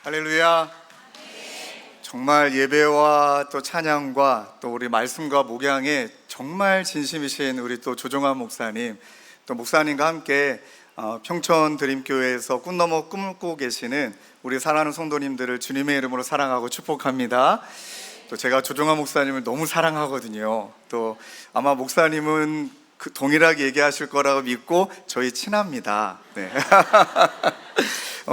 할렐루야. 정말 예배와 또 찬양과 또 우리 말씀과 목양에 정말 진심이신 우리 또 조종환 목사님, 또 목사님과 함께 평촌 드림교회에서 꿈 넘어 꿈을 꾸고 계시는 우리 사랑하는 성도님들을 주님의 이름으로 사랑하고 축복합니다. 또 제가 조종환 목사님을 너무 사랑하거든요. 또 아마 목사님은 동일하게 얘기하실 거라고 믿고 저희 친합니다. 네.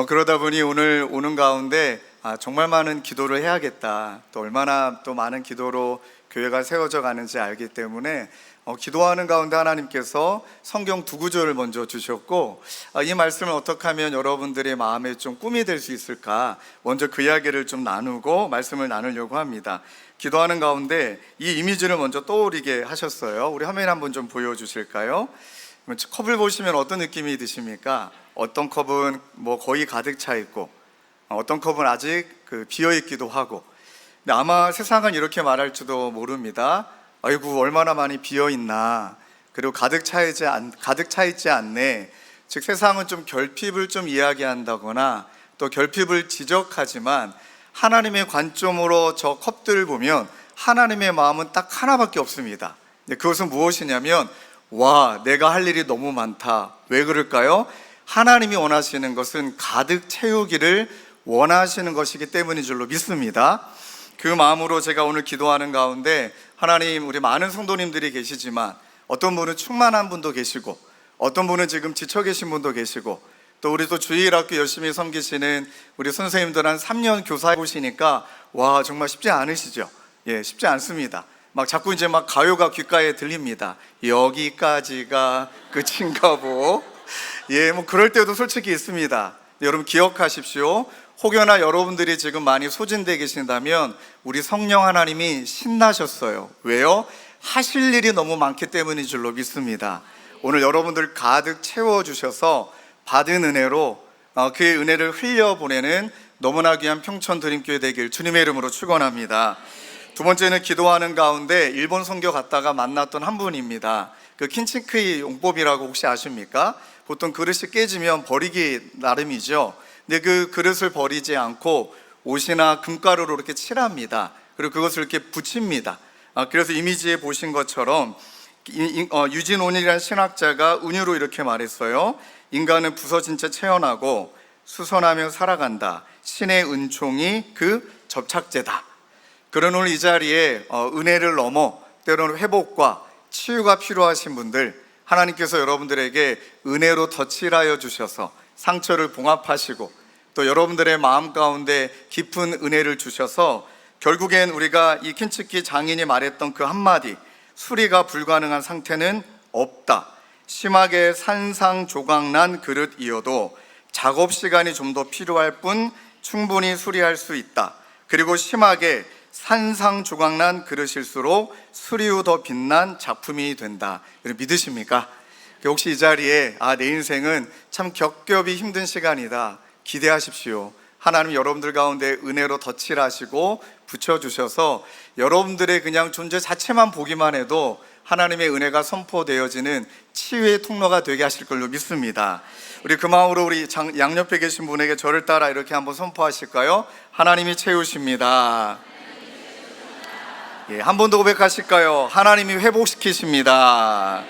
그러다 보니 오늘 오는 가운데 정말 많은 기도를 해야겠다, 또 얼마나 또 많은 기도로 교회가 세워져 가는지 알기 때문에 기도하는 가운데 하나님께서 성경 두 구절을 먼저 주셨고, 이 말씀을 어떻게 하면 여러분들의 마음에 좀 꿈이 될 수 있을까, 먼저 그 이야기를 좀 나누고 말씀을 나누려고 합니다. 기도하는 가운데 이 이미지를 먼저 떠오르게 하셨어요. 우리 화면에 한번 좀 보여주실까요? 컵을 보시면 어떤 느낌이 드십니까? 어떤 컵은 거의 가득 차 있고, 어떤 컵은 아직 비어 있기도 하고. 근데 아마 세상은 이렇게 말할지도 모릅니다. 아이고, 얼마나 많이 비어 있나, 그리고 가득 차 있지 않네. 즉 세상은 좀 결핍을 좀 이야기한다거나 또 결핍을 지적하지만, 하나님의 관점으로 저 컵들을 보면 하나님의 마음은 딱 하나밖에 없습니다. 그것은 무엇이냐면, 와, 내가 할 일이 너무 많다. 왜 그럴까요? 하나님이 원하시는 것은 가득 채우기를 원하시는 것이기 때문인 줄로 믿습니다. 그 마음으로 제가 오늘 기도하는 가운데, 하나님, 우리 많은 성도님들이 계시지만 어떤 분은 충만한 분도 계시고, 어떤 분은 지금 지쳐 계신 분도 계시고, 또 우리 또 주일학교 열심히 섬기시는 우리 선생님들 한 3년 교사해 보시니까 와, 정말 쉽지 않으시죠? 예, 쉽지 않습니다. 자꾸 이제 가요가 귓가에 들립니다. 여기까지가 끝인가 보. 예, 그럴 때도 솔직히 있습니다. 여러분 기억하십시오. 혹여나 여러분들이 지금 많이 소진되어 계신다면 우리 성령 하나님이 신나셨어요. 왜요? 하실 일이 너무 많기 때문인 줄로 믿습니다. 오늘 여러분들 가득 채워주셔서 받은 은혜로 그 은혜를 흘려보내는 너무나 귀한 평촌 드림교회 되길 주님의 이름으로 축원합니다. 두 번째는 기도하는 가운데 일본 선교 갔다가 만났던 한 분입니다. 그 킨치크이 용법이라고 혹시 아십니까? 보통 그릇이 깨지면 버리기 나름이죠. 근데 그 그릇을 버리지 않고 옷이나 금가루로 이렇게 칠합니다. 그리고 그것을 이렇게 붙입니다. 그래서 이미지에 보신 것처럼 유진 온일이라는 신학자가 은유로 이렇게 말했어요. 인간은 부서진 채 태어나고 수선하며 살아간다. 신의 은총이 그 접착제다. 그런 오늘 이 자리에 은혜를 넘어 때로는 회복과 치유가 필요하신 분들, 하나님께서 여러분들에게 은혜로 덧칠하여 주셔서 상처를 봉합하시고, 또 여러분들의 마음 가운데 깊은 은혜를 주셔서 결국엔 우리가 이 킨츠키 장인이 말했던 그 한마디, 수리가 불가능한 상태는 없다. 심하게 산상조각난 그릇이어도 작업 시간이 좀 더 필요할 뿐 충분히 수리할 수 있다. 그리고 심하게 산상조각난 그릇일수록 수리 후 더 빛난 작품이 된다. 믿으십니까? 혹시 이 자리에 내 인생은 참 겹겹이 힘든 시간이다, 기대하십시오. 하나님 여러분들 가운데 은혜로 덧칠하시고 붙여주셔서 여러분들의 그냥 존재 자체만 보기만 해도 하나님의 은혜가 선포되어지는 치유의 통로가 되게 하실 걸로 믿습니다. 우리 그 마음으로 우리 양옆에 계신 분에게 저를 따라 이렇게 한번 선포하실까요? 하나님이 채우십니다. 예, 한 번 더 고백하실까요? 하나님이 회복시키십니다.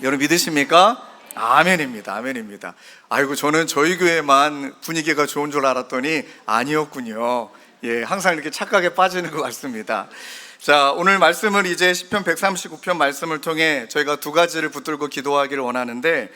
여러분 믿으십니까? 아멘입니다. 아멘입니다. 아이고, 저는 저희 교회만 분위기가 좋은 줄 알았더니 아니었군요. 예, 항상 이렇게 착각에 빠지는 것 같습니다. 자, 오늘 말씀은 이제 시편 139편 말씀을 통해 저희가 두 가지를 붙들고 기도하기를 원하는데,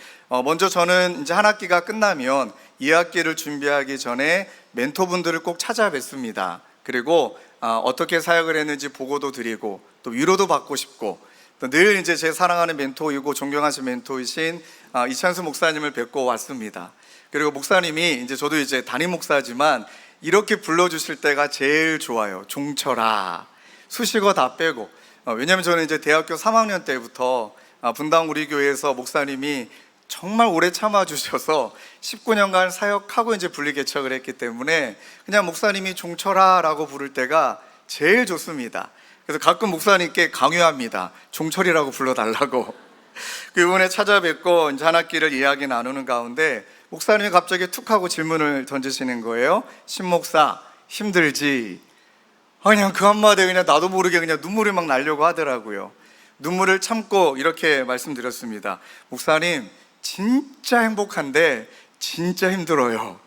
먼저 저는 이제 한 학기가 끝나면 2학기를 준비하기 전에 멘토분들을 꼭 찾아뵙습니다. 그리고 어떻게 사역을 했는지 보고도 드리고 또 위로도 받고 싶고, 또 늘 이제 제 사랑하는 멘토이고 존경하신 멘토이신 이찬수 목사님을 뵙고 왔습니다. 그리고 목사님이 이제 저도 이제 담임 목사지만 이렇게 불러주실 때가 제일 좋아요. 종철아, 수식어 다 빼고. 왜냐하면 저는 이제 대학교 3학년 때부터 분당 우리 교회에서 목사님이 정말 오래 참아주셔서 19년간 사역하고 이제 분리개척을 했기 때문에 그냥 목사님이 종철아라고 부를 때가 제일 좋습니다. 그래서 가끔 목사님께 강요합니다. 종철이라고 불러달라고. 그 이번에 찾아뵙고 이제 한 학기를 이야기 나누는 가운데 목사님이 갑자기 툭 하고 질문을 던지시는 거예요. 신 목사, 힘들지? 그냥 그 한마디에 그냥 나도 모르게 그냥 눈물이 막 나려고 하더라고요. 눈물을 참고 이렇게 말씀드렸습니다. 목사님, 진짜 행복한데 진짜 힘들어요.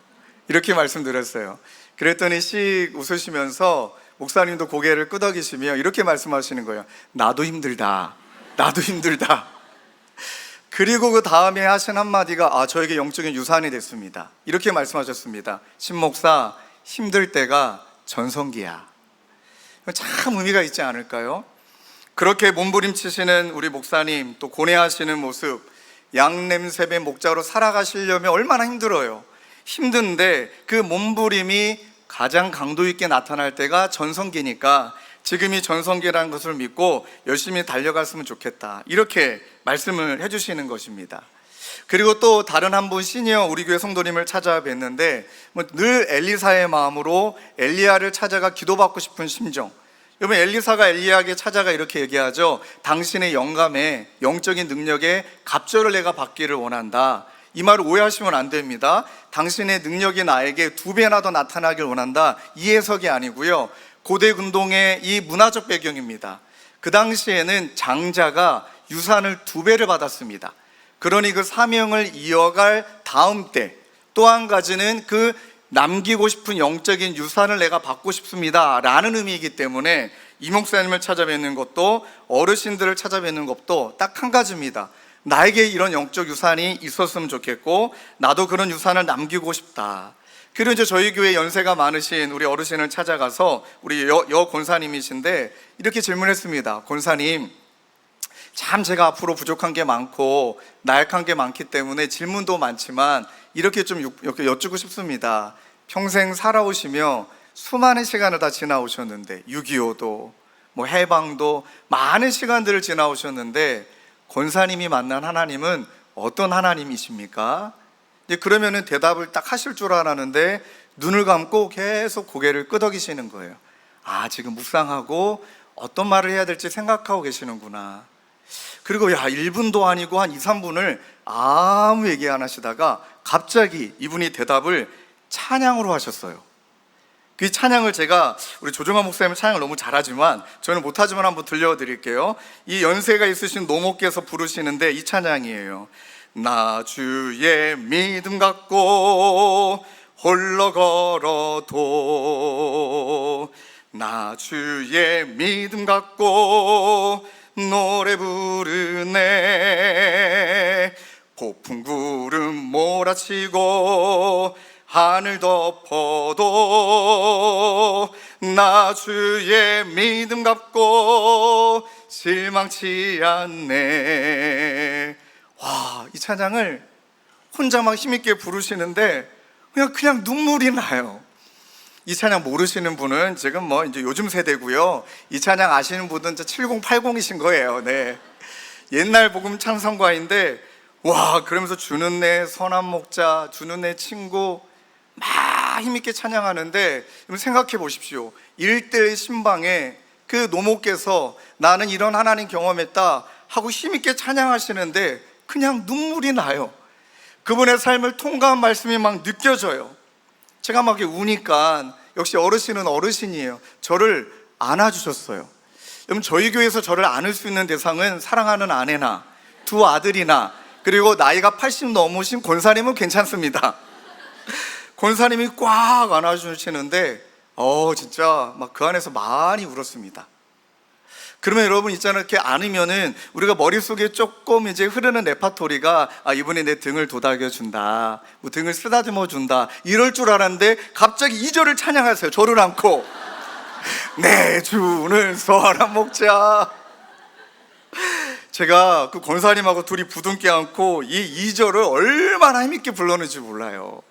이렇게 말씀드렸어요. 그랬더니 씩 웃으시면서 목사님도 고개를 끄덕이시며 이렇게 말씀하시는 거예요. 나도 힘들다. 나도 힘들다. 그리고 그 다음에 하신 한마디가 저에게 영적인 유산이 됐습니다. 이렇게 말씀하셨습니다. 신목사, 힘들 때가 전성기야. 참 의미가 있지 않을까요? 그렇게 몸부림치시는 우리 목사님, 또 고뇌하시는 모습, 양냄새배 목자로 살아가시려면 얼마나 힘들어요. 힘든데 그 몸부림이 가장 강도 있게 나타날 때가 전성기니까 지금이 전성기라는 것을 믿고 열심히 달려갔으면 좋겠다, 이렇게 말씀을 해주시는 것입니다. 그리고 또 다른 한 분 시니어 우리 교회 성도님을 찾아뵀는데 늘 엘리사의 마음으로 엘리야를 찾아가 기도받고 싶은 심정. 여러분, 엘리사가 엘리야에게 찾아가 이렇게 얘기하죠. 당신의 영감에, 영적인 능력에 갑절을 내가 받기를 원한다. 이 말을 오해하시면 안 됩니다. 당신의 능력이 나에게 2배나 더 나타나길 원한다, 이 해석이 아니고요, 고대 근동의 이 문화적 배경입니다. 그 당시에는 장자가 유산을 2배를 받았습니다. 그러니 그 사명을 이어갈 다음 때 또 한 가지는 그 남기고 싶은 영적인 유산을 내가 받고 싶습니다 라는 의미이기 때문에 이 목사님을 찾아뵙는 것도, 어르신들을 찾아뵙는 것도 딱 한 가지입니다. 나에게 이런 영적 유산이 있었으면 좋겠고 나도 그런 유산을 남기고 싶다. 그리고 이제 저희 교회 연세가 많으신 우리 어르신을 찾아가서, 우리 여 권사님이신데 이렇게 질문했습니다. 권사님, 참 제가 앞으로 부족한 게 많고 나약한 게 많기 때문에 질문도 많지만 이렇게 좀 여쭙고 싶습니다. 평생 살아오시며 수많은 시간을 다 지나오셨는데, 6.25도 뭐 해방도 많은 시간들을 지나오셨는데 권사님이 만난 하나님은 어떤 하나님이십니까? 그러면은 대답을 딱 하실 줄 알았는데 눈을 감고 계속 고개를 끄덕이시는 거예요. 지금 묵상하고 어떤 말을 해야 될지 생각하고 계시는구나. 그리고 1분도 아니고 한 2, 3분을 아무 얘기 안 하시다가 갑자기 이분이 대답을 찬양으로 하셨어요. 그 찬양을 제가, 우리 조정환 목사님 찬양을 너무 잘하지만 저는 못하지만 한번 들려드릴게요. 이 연세가 있으신 노모께서 부르시는데 이 찬양이에요. 나 주의 믿음 갖고 홀로 걸어도, 나 주의 믿음 갖고 노래 부르네. 폭풍 구름 몰아치고 하늘 덮어도 나 주의 믿음 갖고 실망치 않네. 이 찬양을 혼자 막 힘있게 부르시는데 그냥 눈물이 나요. 이 찬양 모르시는 분은 지금 뭐 이제 요즘 세대고요, 이 찬양 아시는 분은 이제 70, 80이신 거예요. 네. 옛날 복음 찬송가인데 그러면서 주는 내 선한 목자, 주는 내 친구 막 힘있게 찬양하는데, 생각해 보십시오. 일대의 신방에 그 노모께서 나는 이런 하나님 경험했다 하고 힘있게 찬양하시는데 그냥 눈물이 나요. 그분의 삶을 통과한 말씀이 막 느껴져요. 제가 막 우니까, 역시 어르신은 어르신이에요. 저를 안아주셨어요. 여러분, 저희 교회에서 저를 안을 수 있는 대상은 사랑하는 아내나 2 아들이나, 그리고 나이가 80 넘으신 권사님은 괜찮습니다. 권사님이 꽉 안아주시는데 진짜 막 그 안에서 많이 울었습니다. 그러면 여러분 있잖아요, 이렇게 안으면은 우리가 머릿속에 조금 이제 흐르는 레파토리가 이분이 내 등을 도닥여준다, 뭐 등을 쓰다듬어준다, 이럴 줄 알았는데 갑자기 2절을 찬양하세요. 저를 안고 내 주는 선한 목자. 제가 그 권사님하고 둘이 부둥켜 안고 이 2절을 얼마나 힘있게 불렀는지 몰라요.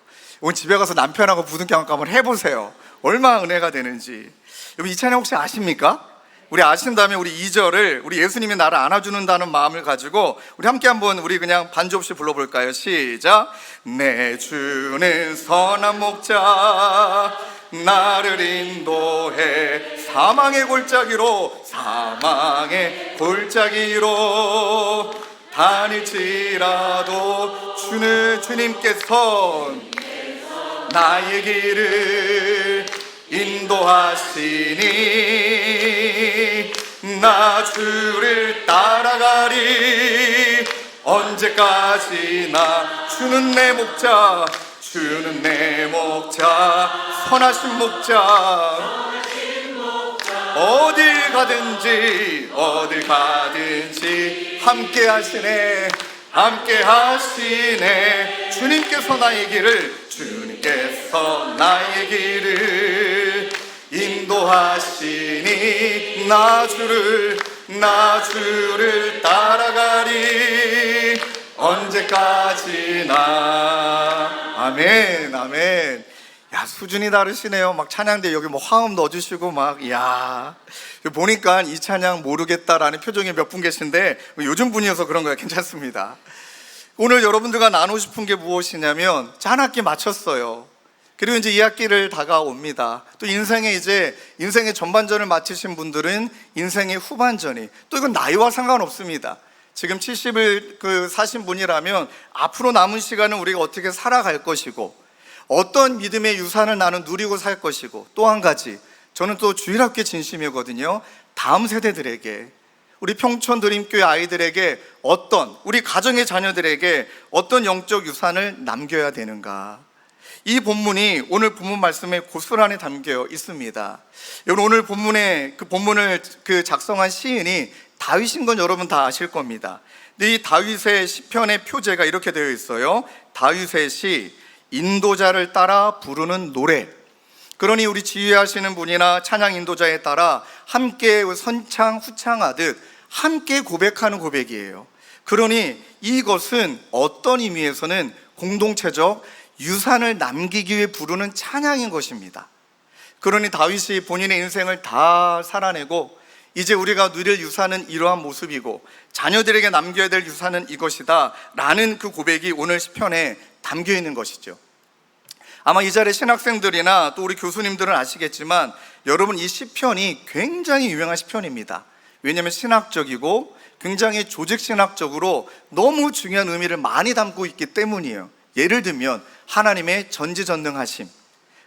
오늘 집에 가서 남편하고 부둥켜 안고 한번 해보세요. 얼마나 은혜가 되는지. 여러분, 이 찬양 혹시 아십니까? 우리 아신다면 우리 2절을, 우리 예수님이 나를 안아주는다는 마음을 가지고 우리 함께 한번 우리 그냥 반주 없이 불러볼까요? 시작. 내 주는 선한 목자 나를 인도해 사망의 골짜기로, 사망의 골짜기로 다닐지라도 주님께서 나의 길을 인도하시니 나 주를 따라가리. 언제까지나 주는 내 목자, 주는 내 목자, 선하신 목자. 어딜 가든지 함께 하시네, 함께 하시네. 주님께서 나의 길을 인도하시니 나 주를 따라가리. 언제까지나. 아멘, 아멘. 야, 수준이 다르시네요. 막 찬양대 여기 뭐 화음 넣어주시고 막, 이야. 보니까 이 찬양 모르겠다라는 표정이 몇 분 계신데 요즘 분이어서 그런 거예요. 괜찮습니다. 오늘 여러분들과 나누고 싶은 게 무엇이냐면, 한 학기 마쳤어요. 그리고 이제 2학기를 다가옵니다. 또 인생의 전반전을 마치신 분들은 인생의 후반전이, 또 이건 나이와 상관없습니다. 지금 70을 사신 분이라면 앞으로 남은 시간은 우리가 어떻게 살아갈 것이고, 어떤 믿음의 유산을 나는 누리고 살 것이고, 또 한 가지, 저는 또 주일학교 진심이거든요. 다음 세대들에게, 우리 평촌 드림교회 아이들에게, 우리 가정의 자녀들에게 어떤 영적 유산을 남겨야 되는가. 이 본문이 오늘 본문 말씀에 고스란히 담겨 있습니다. 여러분, 오늘 본문에 본문을 작성한 시인이 다윗인 건 여러분 다 아실 겁니다. 근데 이 다윗의 시편의 표제가 이렇게 되어 있어요. 다윗의 시, 인도자를 따라 부르는 노래. 그러니 우리 지휘하시는 분이나 찬양 인도자에 따라 함께 선창 후창하듯 함께 고백하는 고백이에요. 그러니 이것은 어떤 의미에서는 공동체적 유산을 남기기 위해 부르는 찬양인 것입니다. 그러니 다윗이 본인의 인생을 다 살아내고 이제 우리가 누릴 유산은 이러한 모습이고 자녀들에게 남겨야 될 유산은 이것이다 라는 그 고백이 오늘 시편에 담겨 있는 것이죠. 아마 이 자리에 신학생들이나 또 우리 교수님들은 아시겠지만, 여러분, 이 시편이 굉장히 유명한 시편입니다. 왜냐하면 신학적이고 굉장히 조직신학적으로 너무 중요한 의미를 많이 담고 있기 때문이에요. 예를 들면 하나님의 전지전능하심,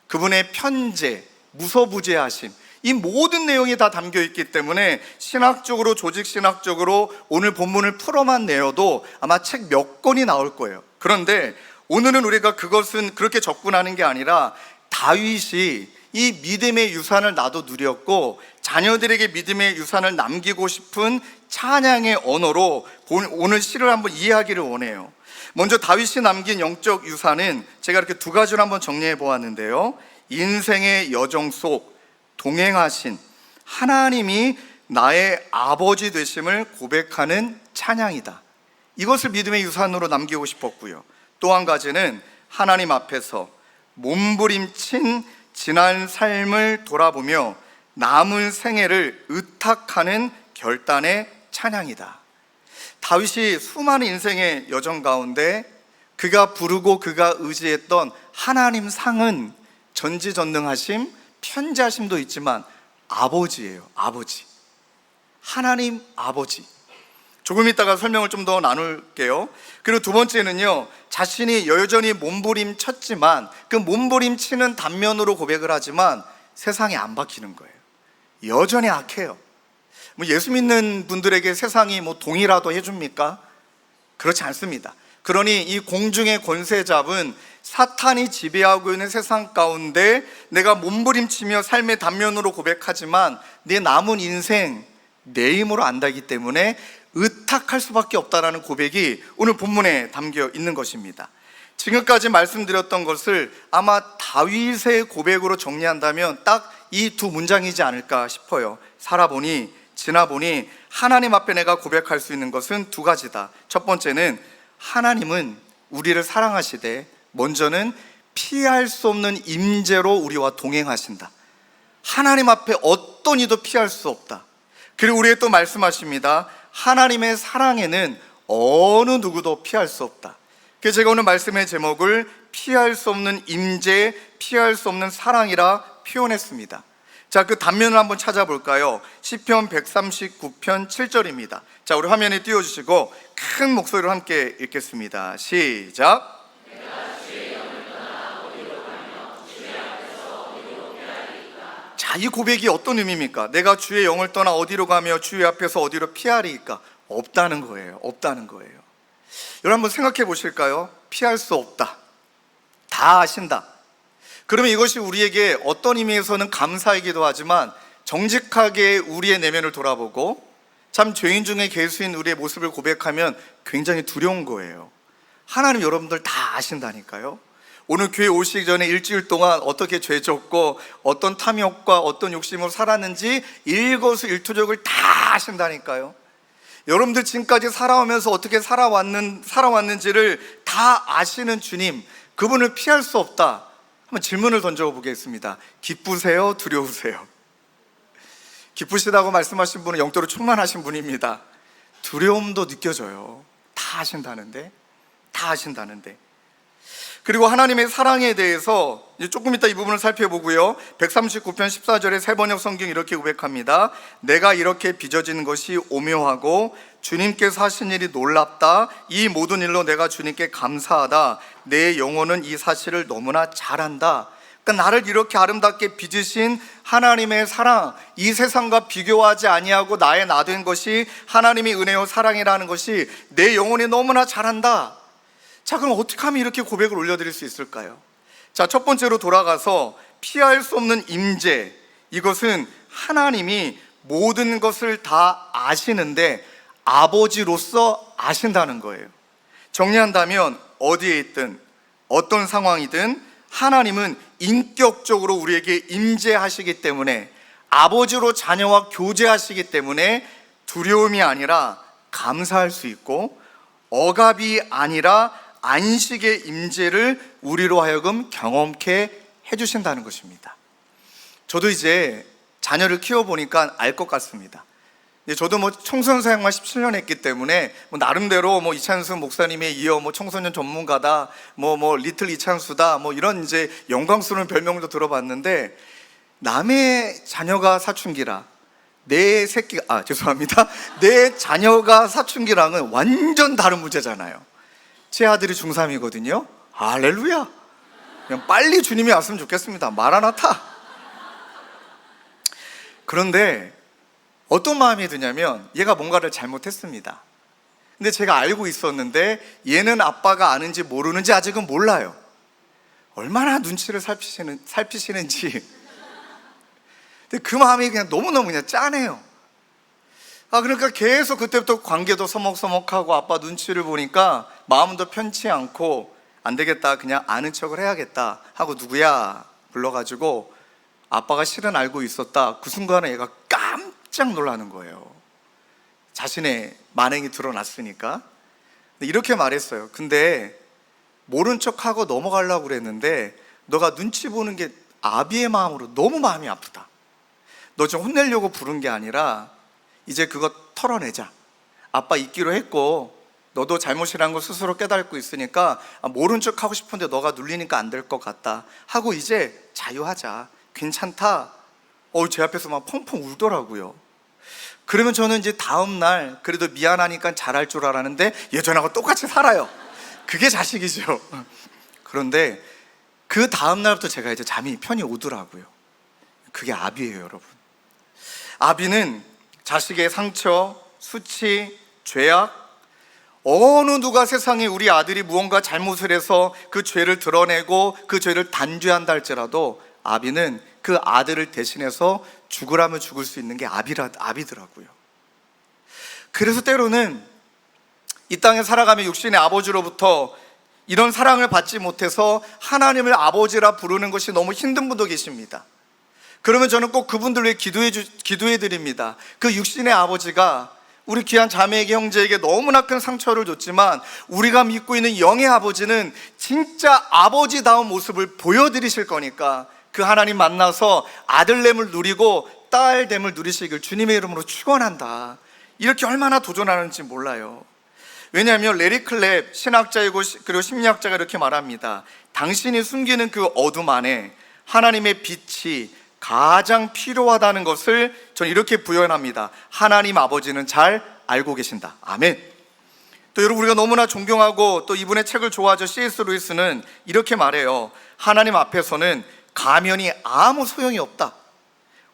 그분의 편재, 무소부재하심, 이 모든 내용이 다 담겨 있기 때문에 신학적으로, 조직신학적으로 오늘 본문을 풀어만 내어도 아마 책 몇 권이 나올 거예요. 그런데 오늘은 우리가 그것은 그렇게 접근하는 게 아니라, 다윗이 이 믿음의 유산을 나도 누렸고 자녀들에게 믿음의 유산을 남기고 싶은 찬양의 언어로 오늘 시를 한번 이해하기를 원해요. 먼저 다윗이 남긴 영적 유산은 제가 이렇게 두 가지로 한번 정리해 보았는데요. 인생의 여정 속 동행하신 하나님이 나의 아버지 되심을 고백하는 찬양이다. 이것을 믿음의 유산으로 남기고 싶었고요. 또 한 가지는 하나님 앞에서 몸부림친 지난 삶을 돌아보며 남은 생애를 의탁하는 결단의 찬양이다. 다윗이 수많은 인생의 여정 가운데 그가 부르고 그가 의지했던 하나님 상은 전지전능하심, 편재하심도 있지만 아버지예요. 아버지, 하나님 아버지. 조금 이따가 설명을 좀 더 나눌게요. 그리고 두 번째는요, 자신이 여전히 몸부림쳤지만 그 몸부림치는 단면으로 고백을 하지만 세상에 안 박히는 거예요. 여전히 악해요. 예수 믿는 분들에게 세상이 동이라도 해줍니까? 그렇지 않습니다. 그러니 이 공중의 권세 잡은 사탄이 지배하고 있는 세상 가운데 내가 몸부림치며 삶의 단면으로 고백하지만 내 남은 인생 내 힘으로 안다기 때문에 의탁할 수밖에 없다라는 고백이 오늘 본문에 담겨 있는 것입니다. 지금까지 말씀드렸던 것을 아마 다윗의 고백으로 정리한다면 딱 이 두 문장이지 않을까 싶어요. 살아보니, 지나보니 하나님 앞에 내가 고백할 수 있는 것은 두 가지다. 첫 번째는 하나님은 우리를 사랑하시되 먼저는 피할 수 없는 임재로 우리와 동행하신다. 하나님 앞에 어떤 이도 피할 수 없다. 그리고 우리에게 또 말씀하십니다. 하나님의 사랑에는 어느 누구도 피할 수 없다. 그래서 제가 오늘 말씀의 제목을 피할 수 없는 임재, 피할 수 없는 사랑이라 표현했습니다. 자, 그 단면을 한번 찾아볼까요? 시편 139편 7절입니다. 자, 우리 화면에 띄워주시고 큰 목소리로 함께 읽겠습니다. 시작. 자, 이 고백이 어떤 의미입니까? 내가 주의 영을 떠나 어디로 가며 주의 앞에서 어디로 피하리이까? 없다는 거예요. 없다는 거예요. 여러분 한번 생각해 보실까요? 피할 수 없다. 다 아신다. 그러면 이것이 우리에게 어떤 의미에서는 감사이기도 하지만 정직하게 우리의 내면을 돌아보고 참 죄인 중에 괴수인 우리의 모습을 고백하면 굉장히 두려운 거예요. 하나님 여러분들 다 아신다니까요. 오늘 교회 오시기 전에 일주일 동안 어떻게 죄졌고 어떤 탐욕과 어떤 욕심으로 살았는지 일거수일투족을 다 아신다니까요. 여러분들 지금까지 살아오면서 어떻게 살아왔는지를 다 아시는 주님, 그분을 피할 수 없다. 한번 질문을 던져보겠습니다. 기쁘세요? 두려우세요? 기쁘시다고 말씀하신 분은 영적으로 충만하신 분입니다. 두려움도 느껴져요. 다 아신다는데. 그리고 하나님의 사랑에 대해서 조금 이따 이 부분을 살펴보고요. 139편 14절에 새번역 성경이 이렇게 고백합니다. 내가 이렇게 빚어지는 것이 오묘하고 주님께서 하신 일이 놀랍다. 이 모든 일로 내가 주님께 감사하다. 내 영혼은 이 사실을 너무나 잘 안다. 그러니까 나를 이렇게 아름답게 빚으신 하나님의 사랑, 이 세상과 비교하지 아니하고 나의 나 된 것이 하나님의 은혜요 사랑이라는 것이 내 영혼이 너무나 잘 안다. 자, 그럼 어떻게 하면 이렇게 고백을 올려드릴 수 있을까요? 자, 첫 번째로 돌아가서 피할 수 없는 임재, 이것은 하나님이 모든 것을 다 아시는데 아버지로서 아신다는 거예요. 정리한다면 어디에 있든 어떤 상황이든 하나님은 인격적으로 우리에게 임재하시기 때문에, 아버지로 자녀와 교제하시기 때문에 두려움이 아니라 감사할 수 있고, 억압이 아니라 안식의 임재를 우리로 하여금 경험케 해주신다는 것입니다. 저도 이제 자녀를 키워보니까 알 것 같습니다. 저도 청소년 사역만 17년 했기 때문에 나름대로 이찬수 목사님에 이어 청소년 전문가다, 리틀 이찬수다, 이런 이제 영광스러운 별명도 들어봤는데, 남의 자녀가 사춘기라 내 자녀가 사춘기랑은 완전 다른 문제잖아요. 제 아들이 중3이거든요. 할렐루야. 그냥 빨리 주님이 왔으면 좋겠습니다. 마라나타. 그런데 어떤 마음이 드냐면 얘가 뭔가를 잘못했습니다. 근데 제가 알고 있었는데 얘는 아빠가 아는지 모르는지 아직은 몰라요. 얼마나 눈치를 살피시는지. 근데 그 마음이 그냥 너무너무 그냥 짠해요. 그러니까 계속 그때부터 관계도 서먹서먹하고 아빠 눈치를 보니까 마음도 편치 않고, 안 되겠다, 그냥 아는 척을 해야겠다 하고 누구야 불러가지고 아빠가 실은 알고 있었다. 그 순간에 얘가 깜짝 놀라는 거예요. 자신의 만행이 드러났으니까. 이렇게 말했어요. 근데 모른 척하고 넘어가려고 그랬는데 너가 눈치 보는 게 아비의 마음으로 너무 마음이 아프다. 너 좀 혼내려고 부른 게 아니라 이제 그거 털어내자. 아빠 있기로 했고 너도 잘못이라는 걸 스스로 깨닫고 있으니까 모른 척 하고 싶은데 너가 눌리니까 안 될 것 같다 하고 이제 자유하자. 괜찮다. 제 앞에서 막 펑펑 울더라고요. 그러면 저는 이제 다음날 그래도 미안하니까 잘할 줄 알았는데 예전하고 똑같이 살아요. 그게 자식이죠. 그런데 그 다음날부터 제가 이제 잠이 편히 오더라고요. 그게 아비예요, 여러분. 아비는 자식의 상처, 수치, 죄악, 어느 누가 세상에 우리 아들이 무언가 잘못을 해서 그 죄를 드러내고 그 죄를 단죄한다 할지라도 아비는 그 아들을 대신해서 죽으라면 죽을 수 있는 게 아비더라고요. 그래서 때로는 이 땅에 살아가며 육신의 아버지로부터 이런 사랑을 받지 못해서 하나님을 아버지라 부르는 것이 너무 힘든 분도 계십니다. 그러면 저는 꼭 그분들 위해 기도해 드립니다. 그 육신의 아버지가 우리 귀한 자매에게, 형제에게 너무나 큰 상처를 줬지만 우리가 믿고 있는 영의 아버지는 진짜 아버지다운 모습을 보여드리실 거니까 그 하나님 만나서 아들됨을 누리고 딸됨을 누리시길 주님의 이름으로 축원한다. 이렇게 얼마나 도전하는지 몰라요. 왜냐하면 레리 클랩 신학자이고 그리고 심리학자가 이렇게 말합니다. 당신이 숨기는 그 어둠 안에 하나님의 빛이 가장 필요하다는 것을 저는 이렇게 부연합니다. 하나님 아버지는 잘 알고 계신다. 아멘. 또 여러분, 우리가 너무나 존경하고 또 이분의 책을 좋아하죠. C.S. 루이스는 이렇게 말해요. 하나님 앞에서는 가면이 아무 소용이 없다.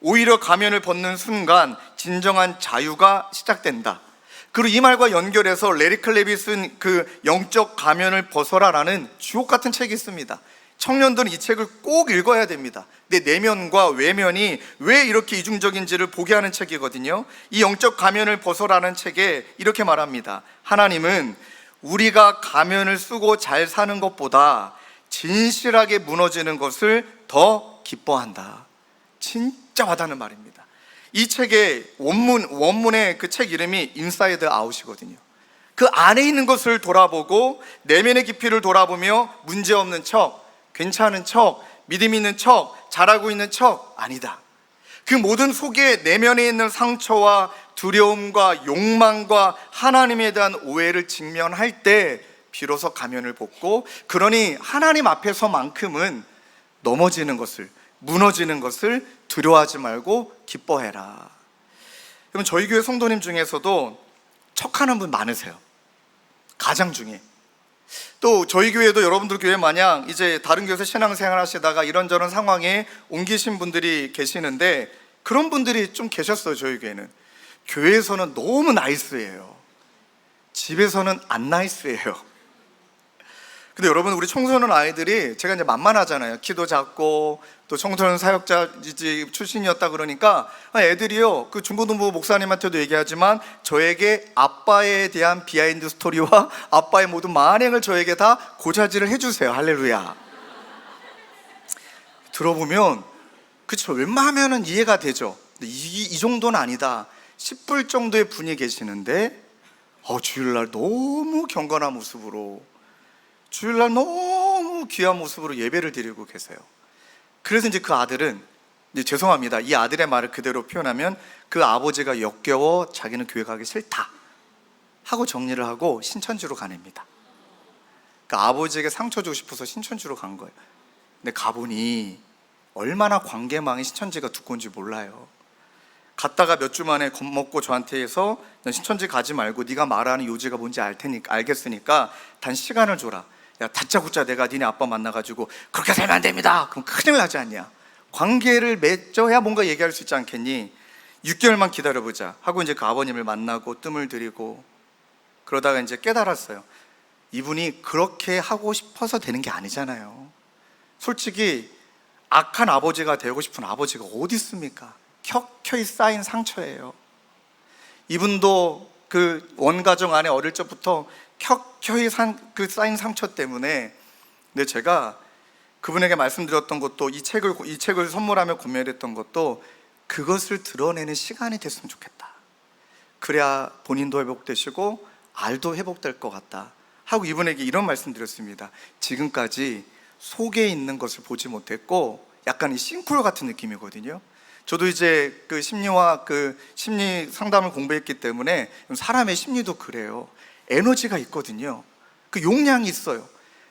오히려 가면을 벗는 순간 진정한 자유가 시작된다. 그리고 이 말과 연결해서 레리 클레비 쓴 그 영적 가면을 벗어라라는 주옥 같은 책이 있습니다. 청년들은 이 책을 꼭 읽어야 됩니다. 내 내면과 외면이 왜 이렇게 이중적인지를 보게 하는 책이거든요. 이 영적 가면을 벗어라는 책에 이렇게 말합니다. 하나님은 우리가 가면을 쓰고 잘 사는 것보다 진실하게 무너지는 것을 더 기뻐한다. 진짜 와닿는 말입니다. 이 책의 원문의 그 책 이름이 인사이드 아웃이거든요. 그 안에 있는 것을 돌아보고 내면의 깊이를 돌아보며 문제없는 척, 괜찮은 척, 믿음 있는 척, 잘하고 있는 척 아니다. 그 모든 속에 내면에 있는 상처와 두려움과 욕망과 하나님에 대한 오해를 직면할 때 비로소 가면을 벗고, 그러니 하나님 앞에서만큼은 넘어지는 것을, 무너지는 것을 두려워하지 말고 기뻐해라. 여러분, 저희 교회 성도님 중에서도 척하는 분 많으세요. 가장 중에. 또 저희 교회도 여러분들 교회 마냥 이제 다른 교회에서 신앙생활 하시다가 이런저런 상황에 옮기신 분들이 계시는데, 그런 분들이 좀 계셨어요. 저희 교회는 교회에서는 너무 나이스해요. 집에서는 안 나이스해요. 근데 여러분, 우리 청소년 아이들이, 제가 이제 만만하잖아요. 키도 작고 또 청소년 사역자 출신이었다 그러니까 애들이요, 그 중고등부 목사님한테도 얘기하지만 저에게 아빠에 대한 비하인드 스토리와 아빠의 모든 만행을 저에게 다 고자질을 해주세요. 할렐루야. 들어보면 그쵸, 웬만하면은 이해가 되죠. 근데 이 정도는 아니다 싶을 정도의 분이 계시는데, 주일날 너무 경건한 모습으로, 주일날 너무 귀한 모습으로 예배를 드리고 계세요. 그래서 이제 그 아들은, 이제 죄송합니다, 이 아들의 말을 그대로 표현하면 그 아버지가 역겨워 자기는 교회 가기 싫다 하고 정리를 하고 신천지로 가냅니다. 그러니까 아버지에게 상처 주고 싶어서 신천지로 간 거예요. 근데 가보니 얼마나 관계망이 신천지가 두꺼운지 몰라요. 갔다가 몇 주 만에 겁먹고 저한테 해서, 넌 신천지 가지 말고 네가 말하는 요지가 뭔지 알겠으니까 단 시간을 줘라. 야, 다짜고짜 내가 니네 아빠 만나가지고 그렇게 살면 안 됩니다. 그럼 큰일 나지 않냐. 관계를 맺어야 뭔가 얘기할 수 있지 않겠니. 6개월만 기다려보자 하고 이제 그 아버님을 만나고 뜸을 들이고, 그러다가 이제 깨달았어요. 이분이 그렇게 하고 싶어서 되는 게 아니잖아요. 솔직히 악한 아버지가 되고 싶은 아버지가 어디 있습니까? 켜켜이 쌓인 상처예요. 이분도 그 원가정 안에 어릴 적부터 켜켜이 쌓인 상처 때문에. 근데 제가 그분에게 말씀드렸던 것도, 이 책을 선물하며 고민했던 것도, 그것을 드러내는 시간이 됐으면 좋겠다. 그래야 본인도 회복되시고 알도 회복될 것 같다 하고 이분에게 이런 말씀 드렸습니다. 지금까지 속에 있는 것을 보지 못했고, 약간 이 싱크홀 같은 느낌이거든요. 저도 이제 그 심리와 그 심리 상담을 공부했기 때문에 사람의 심리도 그래요. 에너지가 있거든요. 그 용량이 있어요.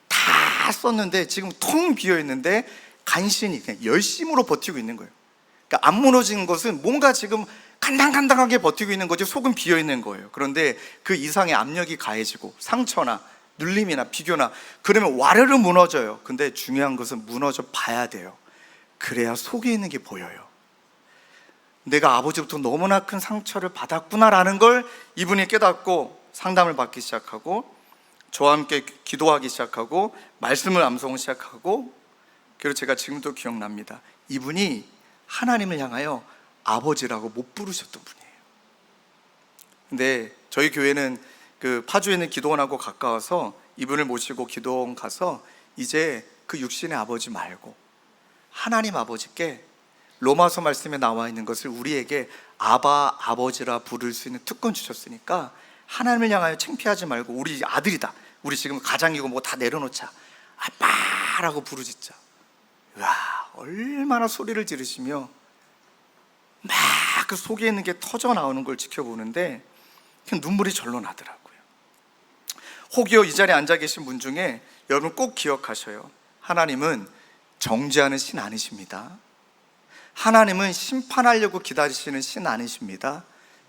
다 썼는데 지금 텅 비어 있는데 간신히 그냥 열심으로 버티고 있는 거예요. 그러니까 안 무너진 것은 뭔가 지금 간당간당하게 버티고 있는 거지, 속은 비어 있는 거예요. 그런데 그 이상의 압력이 가해지고 상처나 눌림이나 비교나 그러면 와르르 무너져요. 근데 중요한 것은 무너져 봐야 돼요. 그래야 속에 있는 게 보여요. 내가 아버지부터 너무나 큰 상처를 받았구나라는 걸 이분이 깨닫고 상담을 받기 시작하고, 저와 함께 기도하기 시작하고, 말씀을 암송을 시작하고, 그리고 제가 지금도 기억납니다. 이분이 하나님을 향하여 아버지라고 못 부르셨던 분이에요. 근데 저희 교회는 그 파주에 있는 기도원하고 가까워서 이분을 모시고 기도원 가서 이제 그 육신의 아버지 말고 하나님 아버지께 로마서 말씀에 나와 있는 것을 우리에게 아바, 아버지라 부를 수 있는 특권 주셨으니까 하나님을 향하여 창피하지 말고, 우리 아들이다, 우리 지금 가장이고 뭐 다 내려놓자, 아빠라고 부르짖자. 와, 얼마나 소리를 지르시며 막 그 속에 있는 게 터져 나오는 걸 지켜보는데 그냥 눈물이 절로 나더라고요. 혹여 이 자리에 앉아 계신 분 중에 여러분 꼭 기억하셔요. 하나님은 정죄하는 신 아니십니다. 하나님은 심판하려고 기다리시는 신 아니십니다.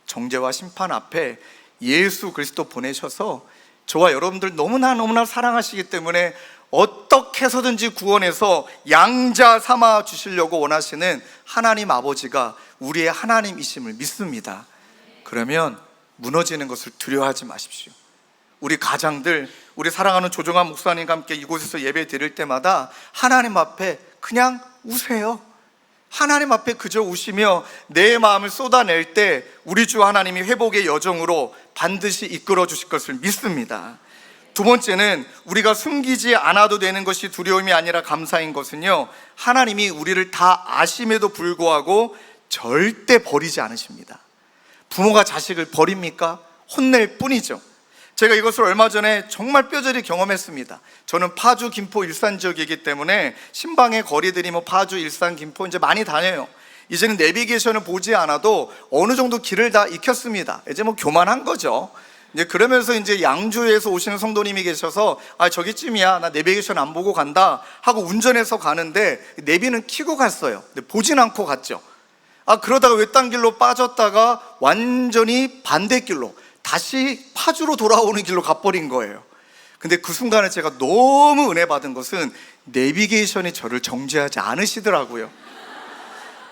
정죄와 심판 앞에 예수 그리스도 보내셔서 저와 여러분들 너무나 사랑하시기 때문에 어떻게 해서든지 구원해서 양자 삼아 주시려고 원하시는 하나님 아버지가 우리의 하나님이심을 믿습니다. 그러면 무너지는 것을 두려워하지 마십시오. 우리 가장들, 우리 사랑하는 조정환 목사님과 함께 이곳에서 예배 드릴 때마다 하나님 앞에 그냥 우세요. 하나님 앞에 그저 우시며 내 마음을 쏟아낼 때 우리 주 하나님이 회복의 여정으로 반드시 이끌어 주실 것을 믿습니다. 두 번째는 우리가 숨기지 않아도 되는 것이 두려움이 아니라 감사인 것은요, 하나님이 우리를 다 아심에도 불구하고 절대 버리지 않으십니다. 부모가 자식을 버립니까? 혼낼 뿐이죠. 제가 이것을 얼마 전에 정말 뼈저리 경험했습니다. 저는 파주, 김포, 일산 지역이기 때문에 신방의 거리들이 파주, 일산, 김포 이제 많이 다녀요. 이제는 내비게이션을 보지 않아도 어느 정도 길을 다 익혔습니다. 이제 교만한 거죠. 이제 그러면서 이제 양주에서 오시는 성도님이 계셔서 저기쯤이야, 나 내비게이션 안 보고 간다 하고 운전해서 가는데 내비는 켜고 갔어요. 근데 보진 않고 갔죠. 그러다가 외딴 길로 빠졌다가 완전히 반대길로 다시 파주로 돌아오는 길로 가버린 거예요. 근데 그 순간에 제가 너무 은혜 받은 것은 내비게이션이 저를 정죄하지 않으시더라고요.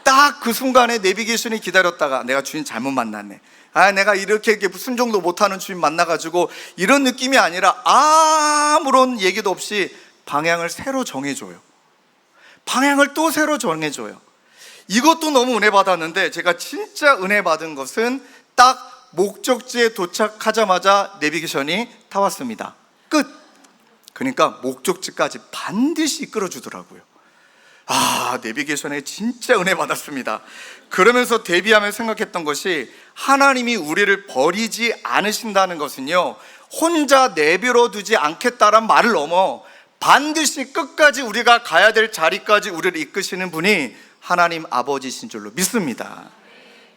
딱 그 순간에 내비게이션이 기다렸다가 내가 주인 잘못 만났네, 내가 이렇게 순종도 못하는 주인 만나가지고, 이런 느낌이 아니라 아무런 얘기도 없이 방향을 새로 정해줘요. 방향을 또 새로 정해줘요. 이것도 너무 은혜 받았는데, 제가 진짜 은혜 받은 것은 딱 목적지에 도착하자마자 내비게이션이 타왔습니다. 끝! 그러니까 목적지까지 반드시 이끌어주더라고요. 내비게이션에 진짜 은혜 받았습니다. 그러면서 대비하며 생각했던 것이, 하나님이 우리를 버리지 않으신다는 것은요, 혼자 내버려 두지 않겠다란 말을 넘어 반드시 끝까지 우리가 가야 될 자리까지 우리를 이끄시는 분이 하나님 아버지신 줄로 믿습니다.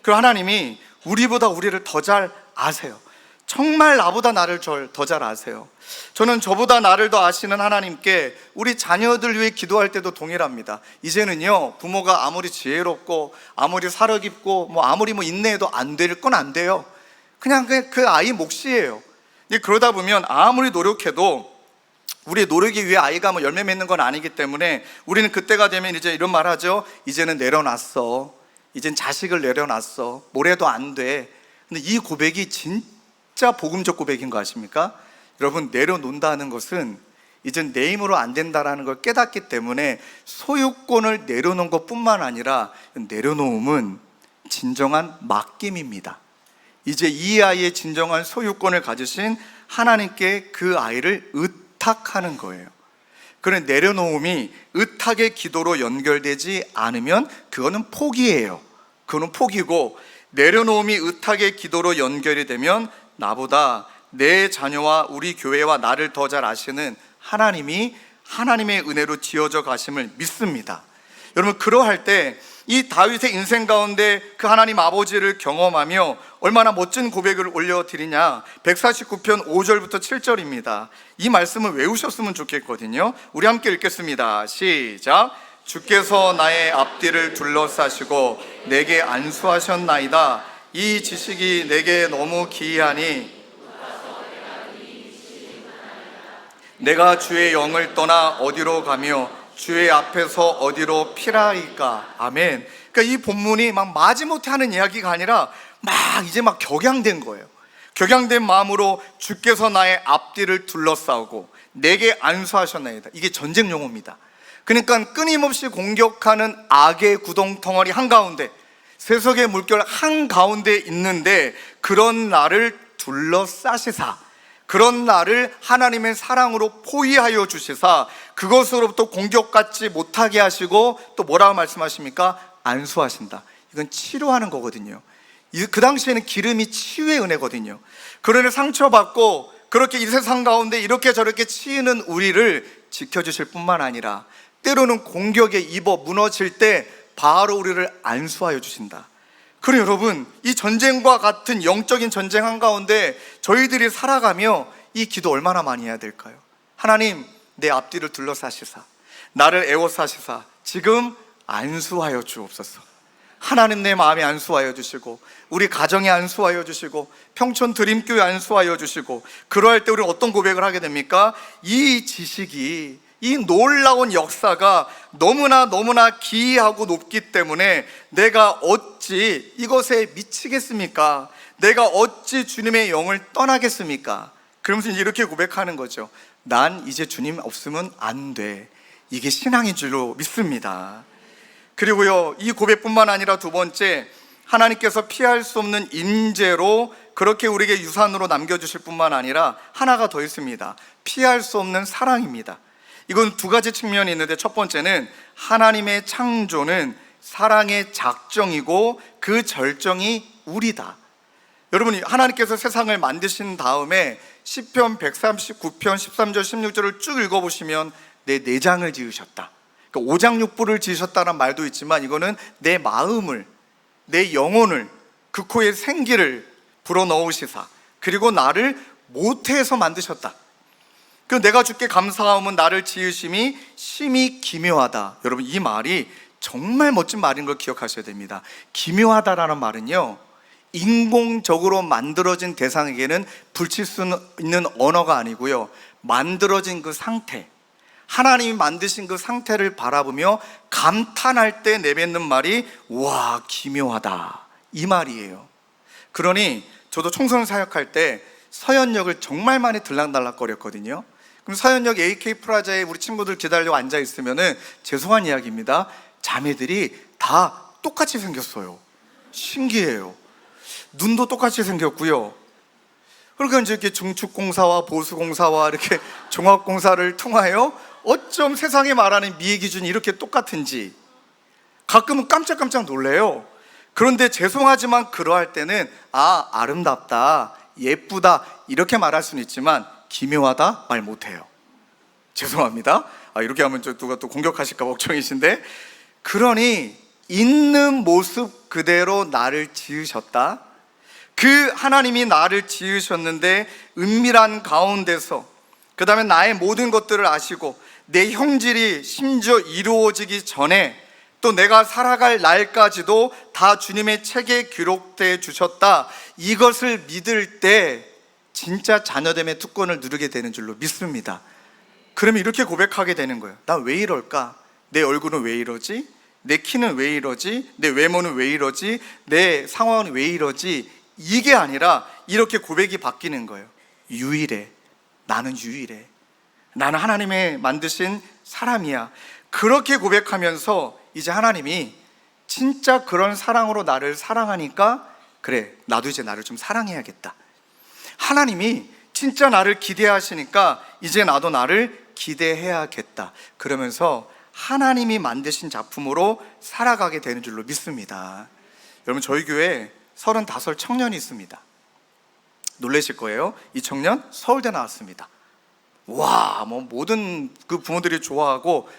그 하나님이 우리보다 우리를 더 잘 아세요. 정말 나보다 나를 더 잘 아세요. 저는 저보다 나를 더 아시는 하나님께 우리 자녀들 위해 기도할 때도 동일합니다. 이제는요, 부모가 아무리 지혜롭고 아무리 사려 깊고 아무리 인내해도 안 될 건 안 돼요. 그냥 그 아이 몫이에요. 그러다 보면 아무리 노력해도 우리의 노력에 의해 아이가 열매 맺는 건 아니기 때문에 우리는 그때가 되면 이제 이런 말 하죠. 이제는 내려놨어. 이젠 자식을 내려놨어. 뭐래도 안 돼. 근데 이 고백이 진짜 복음적 고백인 거 아십니까? 여러분, 내려놓는다는 것은 이젠 내 힘으로 안 된다라는 걸 깨닫기 때문에 소유권을 내려놓은 것뿐만 아니라 내려놓음은 진정한 맡김입니다. 이제 이 아이의 진정한 소유권을 가지신 하나님께 그 아이를 의탁하는 거예요. 그런 내려놓음이 의탁의 기도로 연결되지 않으면 그거는 포기예요. 그거는 포기고, 내려놓음이 의탁의 기도로 연결이 되면 나보다 내 자녀와 우리 교회와 나를 더 잘 아시는 하나님이 하나님의 은혜로 지어져 가심을 믿습니다. 여러분, 그러할 때 이 다윗의 인생 가운데 그 하나님 아버지를 경험하며 얼마나 멋진 고백을 올려드리냐. 149편 5절부터 7절입니다. 이 말씀을 외우셨으면 좋겠거든요. 우리 함께 읽겠습니다. 시작. 주께서 나의 앞뒤를 둘러싸시고 내게 안수하셨나이다. 이 지식이 내게 너무 기이하니 내가 주의 영을 떠나 어디로 가며 주의 앞에서 어디로 피라이까. 아멘. 그러니까 이 본문이 마지못해 하는 이야기가 아니라 이제 격양된 거예요. 격양된 마음으로 주께서 나의 앞뒤를 둘러싸고 내게 안수하셨나이다. 이게 전쟁 용어입니다. 그러니까 끊임없이 공격하는 악의 구덩텅어리 한가운데, 세속의 물결 한가운데 있는데, 그런 나를 둘러싸시사, 그런 나를 하나님의 사랑으로 포위하여 주시사 그것으로부터 공격받지 못하게 하시고, 또 뭐라고 말씀하십니까? 안수하신다. 이건 치료하는 거거든요. 그 당시에는 기름이 치유의 은혜거든요. 그러니 상처받고 그렇게 이 세상 가운데 이렇게 저렇게 치이는 우리를 지켜주실 뿐만 아니라 때로는 공격에 입어 무너질 때 바로 우리를 안수하여 주신다. 그럼 여러분, 이 전쟁과 같은 영적인 전쟁 한가운데 저희들이 살아가며 이 기도 얼마나 많이 해야 될까요? 하나님, 내 앞뒤를 둘러싸시사 나를 에워싸시사 지금 안수하여 주옵소서. 하나님 내 마음에 안수하여 주시고, 우리 가정에 안수하여 주시고, 평촌 드림교회 안수하여 주시고, 그러할 때 우리는 어떤 고백을 하게 됩니까? 이 지식이, 이 놀라운 역사가 너무나 기이하고 높기 때문에 내가 어찌 이것에 미치겠습니까? 내가 어찌 주님의 영을 떠나겠습니까? 그러면서 이렇게 고백하는 거죠. 난 이제 주님 없으면 안 돼. 이게 신앙인 줄로 믿습니다. 그리고요, 이 고백뿐만 아니라 두 번째, 하나님께서 피할 수 없는 임재로 그렇게 우리에게 유산으로 남겨주실 뿐만 아니라 하나가 더 있습니다. 피할 수 없는 사랑입니다. 이건 두 가지 측면이 있는데, 첫 번째는 하나님의 창조는 사랑의 작정이고 그 절정이 우리다. 여러분이 하나님께서 세상을 만드신 다음에 시편 139편 13절 16절을 쭉 읽어보시면 내 내장을 지으셨다, 그러니까 오장육부를 지으셨다는 말도 있지만, 이거는 내 마음을, 내 영혼을, 그 코에 생기를 불어넣으시사 그리고 나를 모태에서 만드셨다. 그 내가 주께 감사함은 나를 지으심이 심히 기묘하다. 여러분, 이 말이 정말 멋진 말인 걸 기억하셔야 됩니다. 기묘하다라는 말은요, 인공적으로 만들어진 대상에게는 붙일 수 있는 언어가 아니고요, 만들어진 그 상태, 하나님이 만드신 그 상태를 바라보며 감탄할 때 내뱉는 말이 와, 기묘하다, 이 말이에요. 그러니 저도 청소년 사역할 때 서현역을 정말 많이 들락날락거렸거든요. 그럼 서현역 AK 프라자에 우리 친구들 기다리고 앉아 있으면은, 죄송한 이야기입니다, 자매들이 다 똑같이 생겼어요. 신기해요. 눈도 똑같이 생겼고요. 그러니까 이제 이렇게 중축공사와 보수공사와 이렇게 종합공사를 통하여 어쩜 세상에 말하는 미의 기준이 이렇게 똑같은지 가끔은 깜짝깜짝 놀래요. 그런데 죄송하지만 그러할 때는 아름답다, 예쁘다 이렇게 말할 수는 있지만 기묘하다 말 못해요. 죄송합니다. 이렇게 하면 누가 또 공격하실까 걱정이신데, 그러니 있는 모습 그대로 나를 지으셨다. 그 하나님이 나를 지으셨는데 은밀한 가운데서, 그 다음에 나의 모든 것들을 아시고 내 형질이 심지어 이루어지기 전에 또 내가 살아갈 날까지도 다 주님의 책에 기록되어 주셨다. 이것을 믿을 때 진짜 자녀됨의 특권을 누리게 되는 줄로 믿습니다. 그러면 이렇게 고백하게 되는 거예요. 나 왜 이럴까? 내 얼굴은 왜 이러지? 내 키는 왜 이러지? 내 외모는 왜 이러지? 내 상황은 왜 이러지? 이게 아니라 이렇게 고백이 바뀌는 거예요. 유일해. 나는 유일해. 나는 하나님의 만드신 사람이야. 그렇게 고백하면서 이제 하나님이 진짜 그런 사랑으로 나를 사랑하니까, 그래, 나도 이제 나를 좀 사랑해야겠다. 하나님이 진짜 나를 기대하시니까 이제 나도 나를 기대해야겠다. 그러면서 하나님이 만드신 작품으로 살아가게 되는 줄로 믿습니다. 여러분, 저희 교회에 35 청년이 있습니다. 놀라실 거예요. 이 청년 서울대 나왔습니다. 와, 모든 그 부모들이 좋아하고,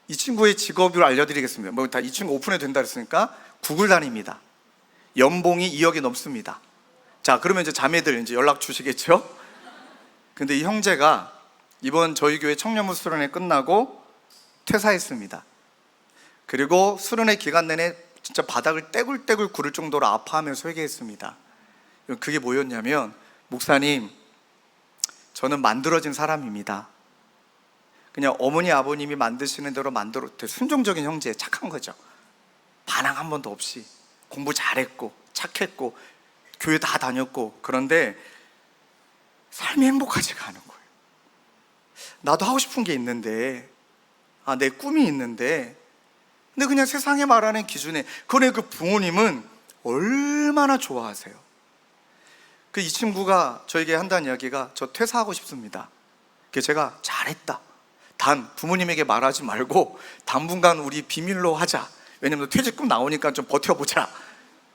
이 친구의 직업을 알려드리겠습니다. 다 이 친구 오픈해 된다 그랬으니까 구글 다닙니다. 연봉이 2억이 넘습니다. 자, 그러면 이제 자매들 이제 연락 주시겠죠? 근데 이 형제가 이번 저희 교회 청년부 수련회 끝나고 퇴사했습니다. 그리고 수련회 기간 내내 진짜 바닥을 떼굴떼굴 구를 정도로 아파하면서 회개했습니다. 그게 뭐였냐면, 목사님, 저는 만들어진 사람입니다. 그냥 어머니 아버님이 만드시는 대로 순종적인 형제, 착한 거죠. 반항 한 번도 없이 공부 잘했고 착했고 교회 다 다녔고, 그런데 삶이 행복하지가 않은 거예요. 나도 하고 싶은 게 있는데, 내 꿈이 있는데, 근데 그냥 세상에 말하는 기준에, 그래, 그 부모님은 얼마나 좋아하세요. 이 친구가 저에게 한다는 이야기가, 저 퇴사하고 싶습니다. 그래서 제가 잘했다. 단 부모님에게 말하지 말고 당분간 우리 비밀로 하자. 왜냐면 퇴직금 나오니까 좀 버텨보자.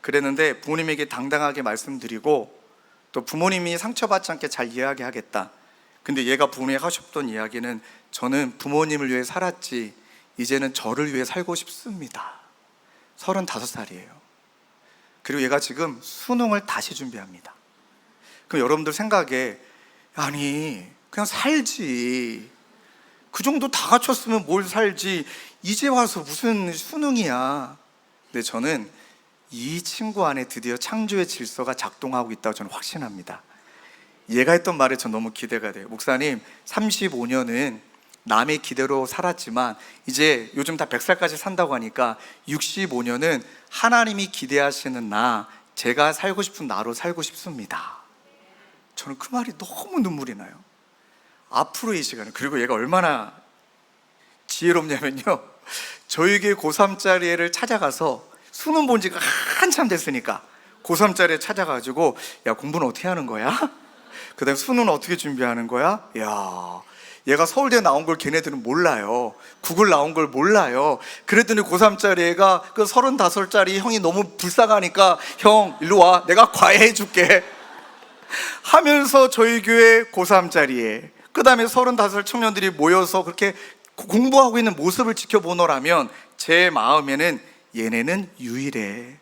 그랬는데 부모님에게 당당하게 말씀드리고, 또 부모님이 상처받지 않게 잘 이야기하겠다. 근데 얘가 부모님이 하셨던 이야기는, 저는 부모님을 위해 살았지 이제는 저를 위해 살고 싶습니다. 35살이에요. 그리고 얘가 지금 수능을 다시 준비합니다. 그럼 여러분들 생각에, 아니 그냥 살지, 그 정도 다 갖췄으면 뭘 살지, 이제 와서 무슨 수능이야. 근데 저는 이 친구 안에 드디어 창조의 질서가 작동하고 있다고 저는 확신합니다. 얘가 했던 말에 전 너무 기대가 돼요. 목사님, 35년은 남의 기대로 살았지만 이제 요즘 다 100살까지 산다고 하니까 65년은 하나님이 기대하시는 나, 제가 살고 싶은 나로 살고 싶습니다. 저는 그 말이 너무 눈물이 나요. 앞으로 이 시간에, 그리고 얘가 얼마나 지혜롭냐면요, 저희 교회 고3짜리 애를 찾아가서, 수능 본 지가 한참 됐으니까 고3짜리 애 찾아가지고, 야, 공부는 어떻게 하는 거야? 그 다음에 수능은 어떻게 준비하는 거야? 야, 얘가 서울대 나온 걸 걔네들은 몰라요. 구글 나온 걸 몰라요. 그랬더니 고3짜리 애가 그 35짜리 형이 너무 불쌍하니까, 형 일로 와, 내가 과외해 줄게 하면서 저희 교회 고3짜리 애, 그 다음에 35살 청년들이 모여서 그렇게 공부하고 있는 모습을 지켜보노라면 제 마음에는 얘네는 유일해.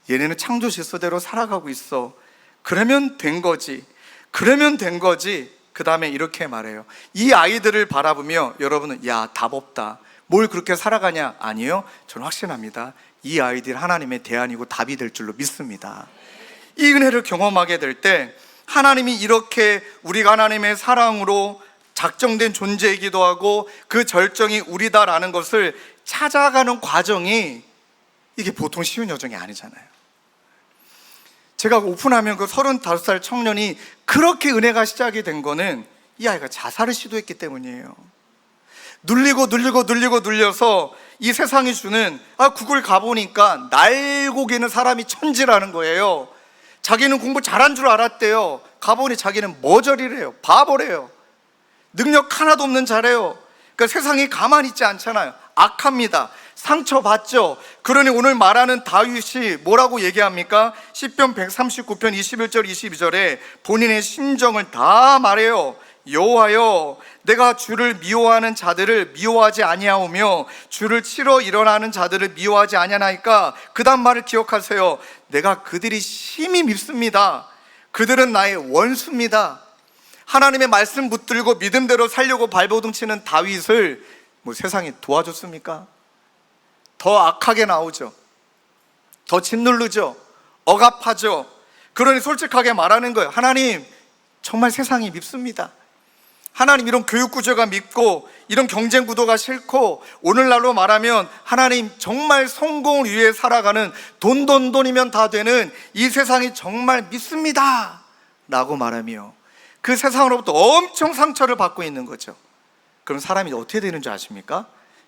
얘네는 창조 질서대로 살아가고 있어. 그러면 된 거지. 그러면 된 거지. 그 다음에 이렇게 말해요. 이 아이들을 바라보며 여러분은, 야, 답 없다, 뭘 그렇게 살아가냐? 아니요, 저는 확신합니다. 이 아이들 하나님의 대안이고 답이 될 줄로 믿습니다. 이 은혜를 경험하게 될 때 하나님이 이렇게 우리가 하나님의 사랑으로 작정된 존재이기도 하고 그 절정이 우리다라는 것을 찾아가는 과정이, 이게 보통 쉬운 여정이 아니잖아요. 제가 오픈하면 그 35살 청년이 그렇게 은혜가 시작이 된 거는 이 아이가 자살을 시도했기 때문이에요. 눌려서 이 세상이 주는, 구글 가보니까 날고기는 사람이 천지라는 거예요. 자기는 공부 잘한 줄 알았대요. 가보니 자기는 머저리래요. 바보래요. 능력 하나도 없는 자래요. 그러니까 세상이 가만히 있지 않잖아요. 악합니다. 상처받죠. 그러니 오늘 말하는 다윗이 뭐라고 얘기합니까? 시편 139편 21절 22절에 본인의 심정을 다 말해요. 여호와여, 내가 주를 미워하는 자들을 미워하지 아니하오며 주를 치러 일어나는 자들을 미워하지 아니하나이까. 그 다음 말을 기억하세요. 내가 그들이 심히 밉습니다. 그들은 나의 원수입니다. 하나님의 말씀 붙들고 믿음대로 살려고 발버둥치는 다윗을 뭐 세상이 도와줬습니까? 더 악하게 나오죠. 더 짓누르죠. 억압하죠. 그러니 솔직하게 말하는 거예요. 하나님, 정말 세상이 밉습니다. 하나님, 이런 교육 구조가 밉고 이런 경쟁 구도가 싫고, 오늘날로 말하면 하나님, 정말 성공을 위해 살아가는 돈이면 다 되는 이 세상이 정말 밉습니다 라고 말하며 그 세상으로부터 엄청 상처를 받고 있는 거죠. 그럼 사람이 어떻게 되는 줄 아십니까?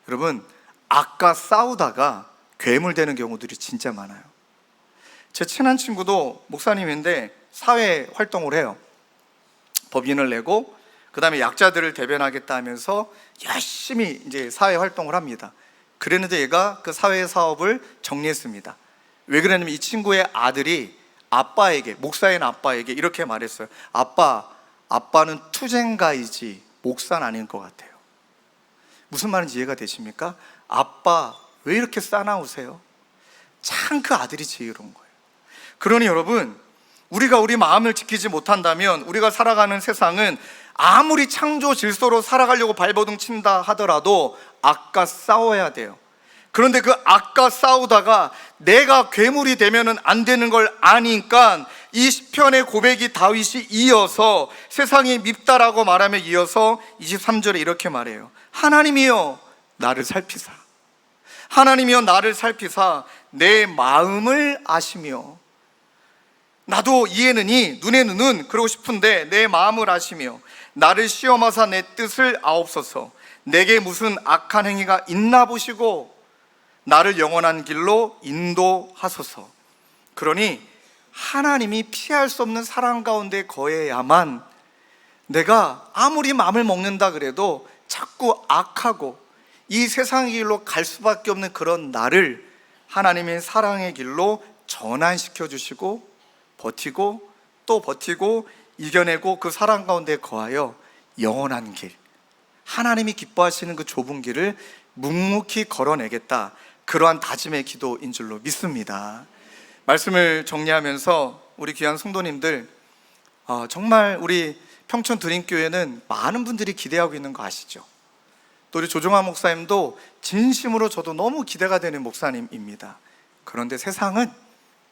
여러분, 악과 싸우다가 괴물 되는 경우들이 진짜 많아요. 제 친한 친구도 목사님인데 사회 활동을 해요. 법인을 내고 그 다음에 약자들을 대변하겠다 하면서 열심히 이제 사회 활동을 합니다. 그랬는데 얘가 그 사회 사업을 정리했습니다. 왜 그랬냐면 이 친구의 아들이 아빠에게, 목사인 아빠에게 이렇게 말했어요. 아빠는 투쟁가이지 목사는 아닌 것 같아요. 무슨 말인지 이해가 되십니까? 아빠, 왜 이렇게 싸나우세요? 참 그 아들이 지혜로운 거예요. 그러니 여러분, 우리가 우리 마음을 지키지 못한다면 우리가 살아가는 세상은 아무리 창조 질서로 살아가려고 발버둥 친다 하더라도 악과 싸워야 돼요. 그런데 그 악과 싸우다가 내가 괴물이 되면 안 되는 걸 아니까 이 시편의 고백이 다윗이 이어서 세상이 밉다라고 말하며 이어서 23절에 이렇게 말해요. 하나님이여 나를 살피사, 하나님이여 나를 살피사 내 마음을 아시며, 나도 이해는이 눈에 눈은 그러고 싶은데 내 마음을 아시며 나를 시험하사 내 뜻을 아옵소서. 내게 무슨 악한 행위가 있나 보시고 나를 영원한 길로 인도하소서. 그러니 하나님이 피할 수 없는 사랑 가운데 거해야만, 내가 아무리 마음을 먹는다 그래도 자꾸 악하고 이 세상의 길로 갈 수밖에 없는 그런 나를 하나님의 사랑의 길로 전환시켜 주시고 버티고 또 버티고 이겨내고 그 사랑 가운데 거하여 영원한 길, 하나님이 기뻐하시는 그 좁은 길을 묵묵히 걸어내겠다, 그러한 다짐의 기도인 줄로 믿습니다. 말씀을 정리하면서 우리 귀한 성도님들, 정말 우리 평촌 드림교회는 많은 분들이 기대하고 있는 거 아시죠? 또 우리 조종환 목사님도 진심으로 저도 너무 기대가 되는 목사님입니다. 그런데 세상은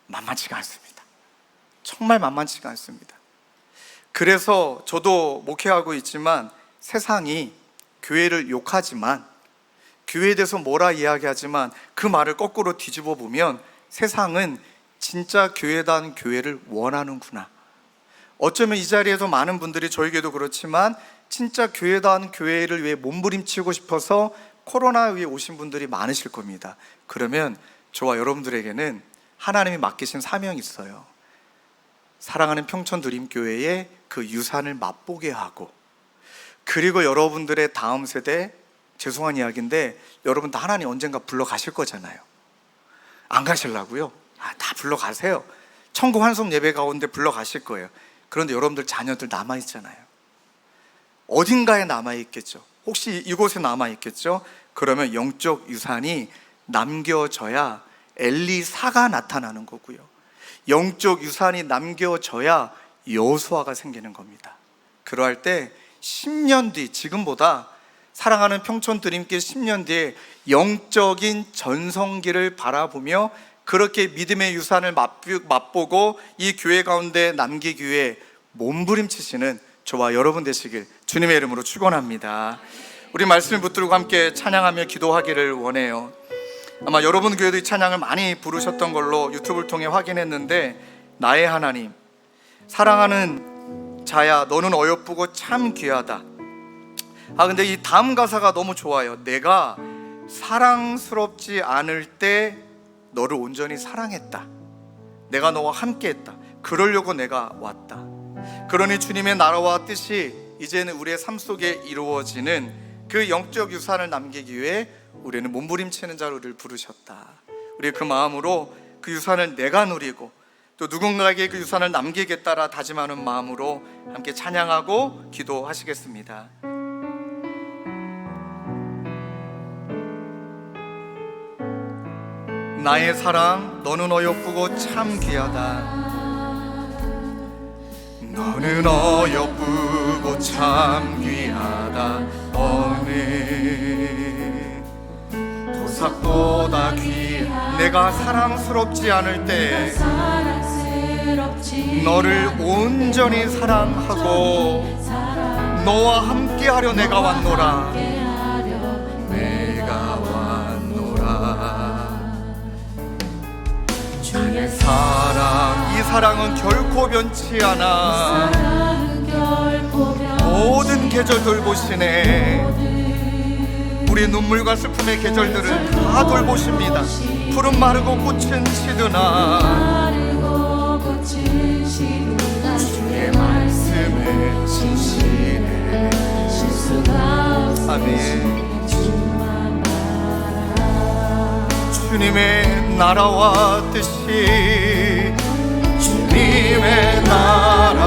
만만치가 않습니다. 정말 만만치가 않습니다. 그래서 저도 목회하고 있지만 세상이 교회를 욕하지만, 교회에 대해서 뭐라 이야기하지만 그 말을 거꾸로 뒤집어 보면 세상은 진짜 교회다운 교회를 원하는구나. 어쩌면 이 자리에서 많은 분들이, 저에게도 그렇지만 진짜 교회다운 교회를 위해 몸부림치고 싶어서 코로나 위에 오신 분들이 많으실 겁니다. 그러면 저와 여러분들에게는 하나님이 맡기신 사명이 있어요. 사랑하는 평촌드림교회의 그 유산을 맛보게 하고, 그리고 여러분들의 다음 세대, 죄송한 이야기인데 여러분 다 하나님 언젠가 불러가실 거잖아요. 안 가시려고요? 다 불러가세요. 천국 환송 예배 가운데 불러가실 거예요. 그런데 여러분들 자녀들 남아있잖아요. 어딘가에 남아있겠죠. 혹시 이곳에 남아있겠죠. 그러면 영적 유산이 남겨져야 엘리사가 나타나는 거고요, 영적 유산이 남겨져야 여호수아가 생기는 겁니다. 그러할 때 10년 뒤, 지금보다 사랑하는 평촌드림길 10년 뒤에 영적인 전성기를 바라보며 그렇게 믿음의 유산을 맛보고 이 교회 가운데 남기기 위해 몸부림치시는 저와 여러분 되시길 주님의 이름으로 축원합니다. 우리 말씀을 붙들고 함께 찬양하며 기도하기를 원해요. 아마 여러분 교회도 이 찬양을 많이 부르셨던 걸로 유튜브를 통해 확인했는데, 나의 하나님, 사랑하는 자야 너는 어여쁘고 참 귀하다. 근데 이 다음 가사가 너무 좋아요. 내가 사랑스럽지 않을 때 너를 온전히 사랑했다. 내가 너와 함께했다. 그러려고 내가 왔다. 그러니 주님의 나라와 뜻이 이제는 우리의 삶 속에 이루어지는 그 영적 유산을 남기기 위해 우리는 몸부림치는 자를 부르셨다. 우리 그 마음으로 그 유산을 내가 누리고 또 누군가에게 그 유산을 남기겠다라 다짐하는 마음으로 함께 찬양하고 기도하시겠습니다. 나의 사랑, 너는 어여쁘고 참 귀하다. 너는 어여쁘고 참 귀하다. 어느 보석보다 귀한, 내가 사랑스럽지 않을 때 너를 온전히 사랑하고 너와 함께하려 내가 왔노라. 내가 왔노라. 주의 사랑, 이 사랑은 결코 변치 않아. 모든 계절 돌보시네. 우리 눈물과 슬픔의 계절들을 다 돌보십니다. 푸른 마르고 꽃은 시드나 주의 말씀을 진실해. 아멘. 주님의 나라와 뜻이, 주님의 나라와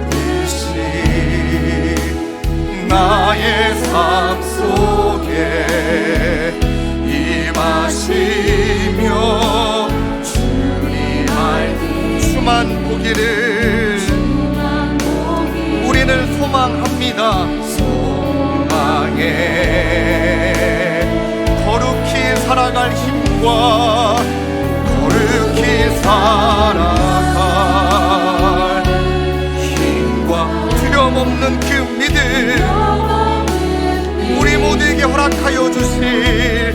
뜻이 나의 삶 속에 임하시며 주님 알 주만 보기를 우리는 소망합니다. 소망해 거룩히 살아갈 힘과 거룩히 살아갈 힘과 두려움 그 믿음 우리 모두에게 허락하여 주실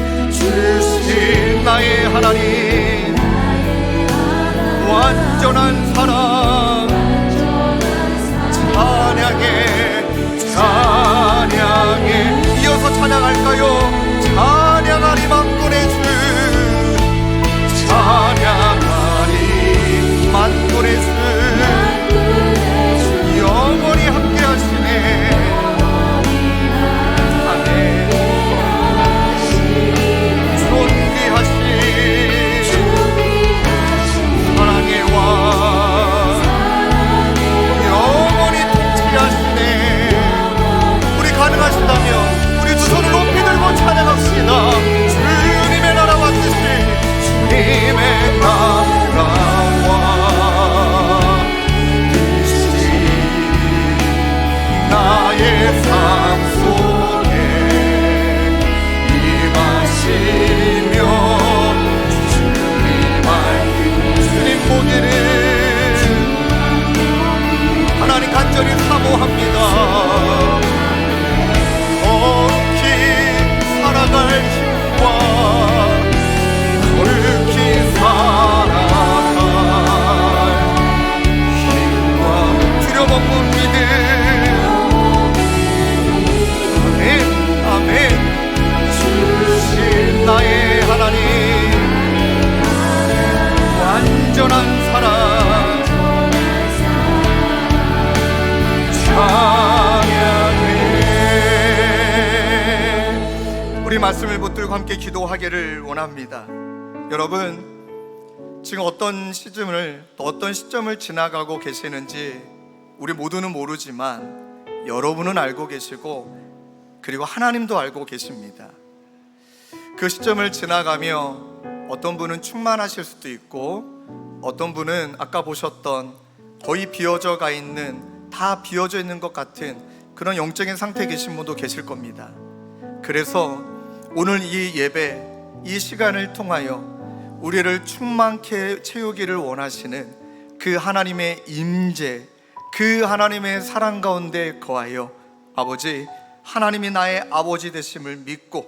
나의 하나님, 완전한 사랑 찬양해 이어서 찬양할까요? 찬양하리 만군의 주, 찬양하리 만군의 주, 영원히 함께 하시네. 아멘. 존귀하신 사랑의 왕 말씀을 붙들고 함께 기도하기를 원합니다. 여러분, 지금 어떤 시점을 또 어떤 시점을 지나가고 계시는지 우리 모두는 모르지만 여러분은 알고 계시고 그리고 하나님도 알고 계십니다. 그 시점을 지나가며 어떤 분은 충만하실 수도 있고 어떤 분은 아까 보셨던 거의 비어져 가 있는, 다 비어져 있는 것 같은 그런 영적인 상태에 계신 분도 계실 겁니다. 그래서 오늘 이 예배, 이 시간을 통하여 우리를 충만케 채우기를 원하시는 그 하나님의 임재, 그 하나님의 사랑 가운데 거하여 아버지, 하나님이 나의 아버지 되심을 믿고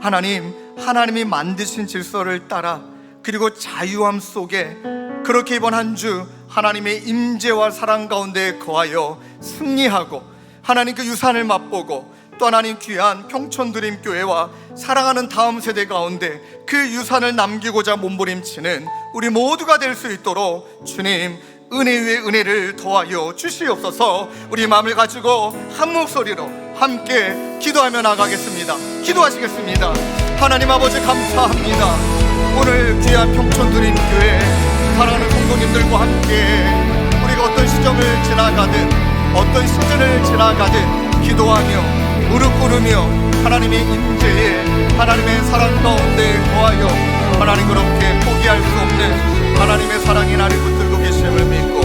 하나님이 만드신 질서를 따라 그리고 자유함 속에 그렇게 이번 한 주 하나님의 임재와 사랑 가운데 거하여 승리하고 하나님 그 유산을 맛보고 또 하나님 귀한 평촌드림교회와 사랑하는 다음 세대 가운데 그 유산을 남기고자 몸부림치는 우리 모두가 될 수 있도록 주님 은혜 위에 은혜를 더하여 주시옵소서. 우리 마음을 가지고 한 목소리로 함께 기도하며 나가겠습니다. 기도하시겠습니다. 하나님 아버지 감사합니다. 오늘 귀한 평촌드림교회 사랑하는 성도님들과 함께 우리가 어떤 시점을 지나가든 어떤 시즌을 지나가든 기도하며 무릎 꿇으며 하나님의 임재에 하나님의 사랑 가운데 거하여 하나님 그렇게 포기할 수 없는 하나님의 사랑이 나를 붙들고 계심을 믿고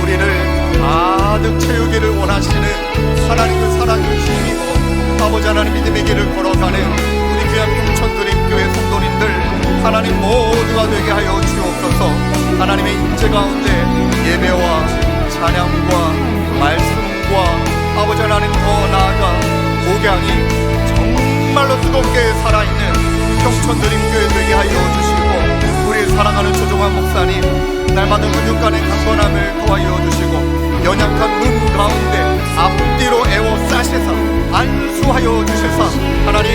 우리를 가득 채우기를 원하시는 하나님의 사랑을 힘입어 아버지 하나님 믿음의 길을 걸어가는 우리 귀한 평촌드림교회 성도님들 하나님 모두가 되게 하여 주옵소서. 하나님의 임재 가운데 예배와 찬양과 말씀과 아버지 하나님 더 나아가 목양이 정말로 뜨겁게 살아있는 평촌드림교회 되게 하여 주시고 우리 사랑하는 조종환 목사님 날마다 근육간의 강건함을 더하여 주시고 연약한 눈 가운데 앞뒤로 애워싸시사 안수하여 주시사 하나님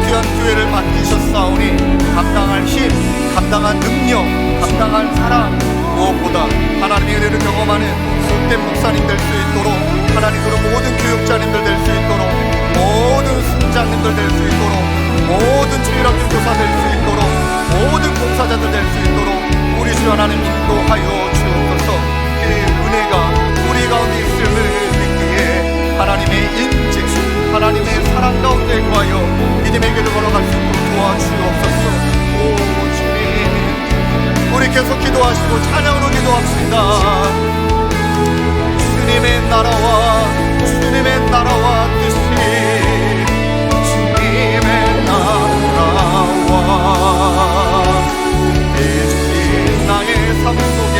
귀한 교회를 맡기셨사오니 감당할 힘, 감당한 능력, 감당한 사랑 무엇보다 하나님의 은혜를 경험하는 복된 목사님 될 수 있도록 하나님으로 모든 교육자님들 될 수 있도록 모든 순장님들 될 수 있도록 모든 주일학교 교사 될 수 있도록 모든 봉사자들 될 수 있도록 우리 주 하나님 인도하여 주옵소서. 그 은혜가 우리 가운데 있음을 믿기에 하나님의 인재, 하나님의 사랑 가운데 거하여 믿음의 길을 걸어갈 수 있도록 도와주옵소서. 오 주님, 우리 계속 기도하시고 찬양으로 기도합시다. 주님의 나라와 뜻이 주님의 나라와 뜻이 나의 삶 속에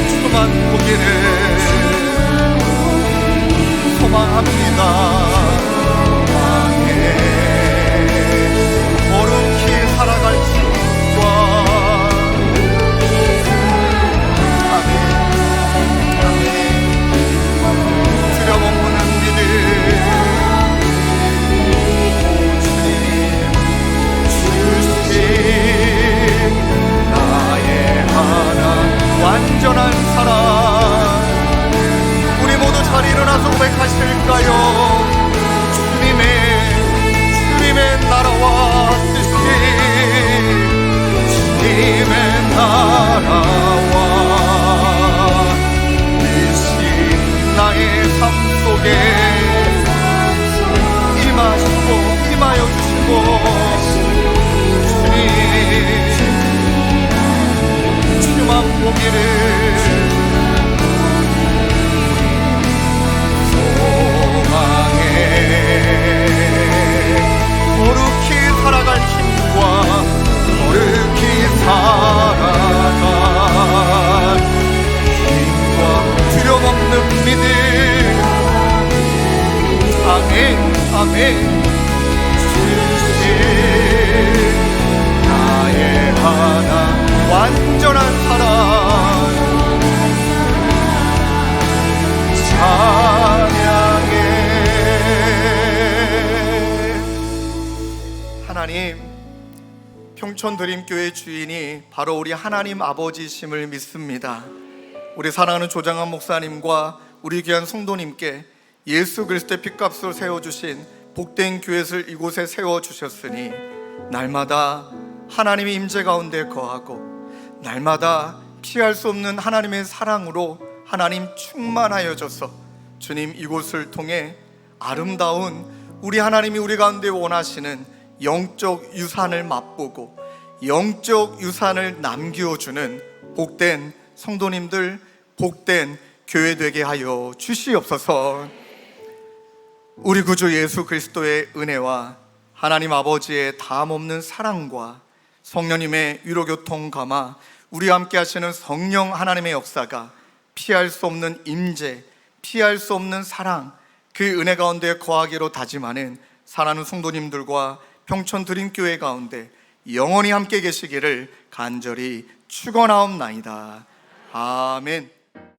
주만 보기를 소망합니다. 거룩히 살아갈 주와 두려움없는 믿음 주님 나의 하나님 완전한 사랑 평촌드림교회 주인이 바로 우리 하나님 아버지심을 믿습니다. 우리 사랑하는 조장한 목사님과 우리 귀한 성도님께 예수 그리스도의 핏값으로 세워주신 복된 교회를 이곳에 세워주셨으니 날마다 하나님의 임재 가운데 거하고 날마다 피할 수 없는 하나님의 사랑으로 하나님 충만하여져서 주님 이곳을 통해 아름다운 우리 하나님이 우리 가운데 원하시는 영적 유산을 맛보고 영적 유산을 남겨주는 복된 성도님들, 복된 교회 되게 하여 주시옵소서. 우리 구주 예수 그리스도의 은혜와 하나님 아버지의 다함없는 사랑과 성령님의 위로교통 감화, 우리와 함께 하시는 성령 하나님의 역사가 피할 수 없는 임재, 피할 수 없는 사랑, 그 은혜 가운데 거하기로 다짐하는 사랑하는 성도님들과 평촌드림교회 가운데 영원히 함께 계시기를 간절히 축원하옵나이다. 아멘.